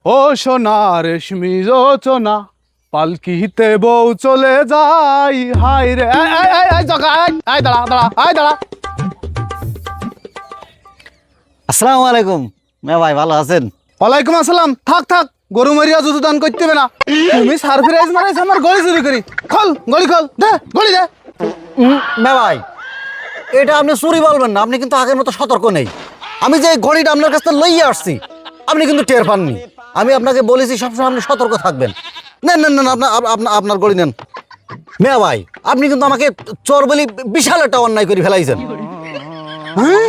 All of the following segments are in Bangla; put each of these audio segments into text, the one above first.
ও সোনা রেশমি যোচনা পালকিতে বউ চলে যাই হাই রে জগা দাঁড়া দাঁড়া দাঁড়া। আসসালামু আলাইকুম মেয়া ভাই, ভালো আছেন? ওয়ালাইকুম আসসালাম। থাক থাক, গরু মারিয়া জুতো দান করতে হবে না। তুমি সারপ্রাইজ মানে আমার গড়ি চুরি করি। খোল গড়ি, খোল দে গড়ি দে। মেয়া ভাই, এটা আপনি চুরি বলবেন না, আপনি কিন্তু আগের মতো সতর্ক নেই। আমি যে ঘড়িটা আপনার কাছ থেকে লইয়া আসছি, আপনি কিন্তু টের পাননি। আমি আপনাকে বলেছি সবসময় আপনি সতর্ক থাকবেন। নেন নেন নেন, আপনার ঘড়ি নেন। মেয়া ভাই, আপনি কিন্তু আমাকে চোর বলি বিশাল একটা অন্যায় করে ফেলাইছেন। হ্যাঁ,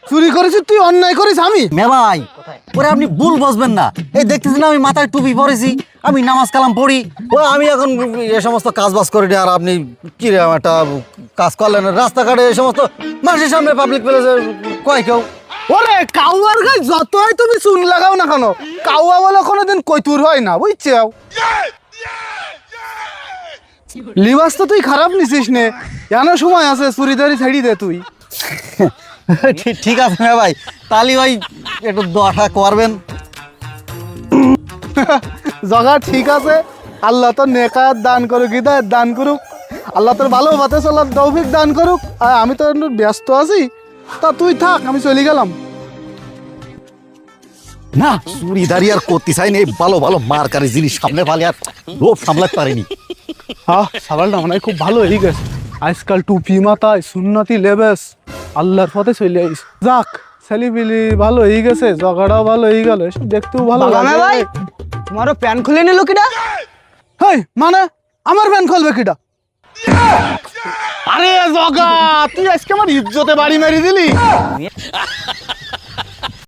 চুরি করেছিস তুই, অন্যায় করিস আমি? মেয়া ভাই, ওরে আপনি ভুল বুঝবেন না। এই দেখতেছেন আমি মাথায় টুপি পরেছি, আমি নামাজ কালাম পড়ি, ও আমি এখন এ সমস্ত কাজ বাজ করি না। আর আপনি কি রে একটা কাজ করলেন রাস্তাঘাটে, এই সমস্ত মানুষের সামনে পাবলিক প্লেসে কয় কেউ। ওরে কাউয়ার গায়ে যতই তুমি চুন লাগাও না কেন, কাউয়া বলে কোনোদিন কৈতুর হয় না, বুঝছো? লিবাস তো তুই খারাপ নিছিস নে, জানো সময় আছে, চুরিদারি ছাড়ি দে তুই। ঠিক আছে মেয়া ভাই, তাহলে ভাই একটু দোয়াটা করবেন। জগা ঠিক আছে, আল্লাহ তোর নেকাত দান করুক, হৃদয়ের দান করুক, আল্লাহ তোর ভালো পথে চলার তৌফিক দান করুক। আর আমি তো একটু ব্যস্ত আছি, তা তুই থাক, আমি চলে গেলাম। না, চুরিদারি আর করতে চাই না, এই ভালো ভালো মারকারি জিনিস সামনে পালে আর লোভ সামলাতে পারিনি। হ্যাঁ, সাবালটা মনে হয় খুব ভালো হয়ে গেছে। আজকাল টুপি মাথায় সুন্নতি লেবেস, আল্লাহর পথে চলে আইস। যাক, ছেলিপিলি ভালো হয়ে গেছে, জগাটাও ভালো হয়ে গেল, এসব দেখতেও ভালো লাগে। ভাই, তোমারও প্যান খুলে নিল কিনা? হেই, মানে আমার প্যান খুলবে কিটা? আরে জগা, তুই আজকে আমার ইজ্জতে বাড়ি মেরে দিলি।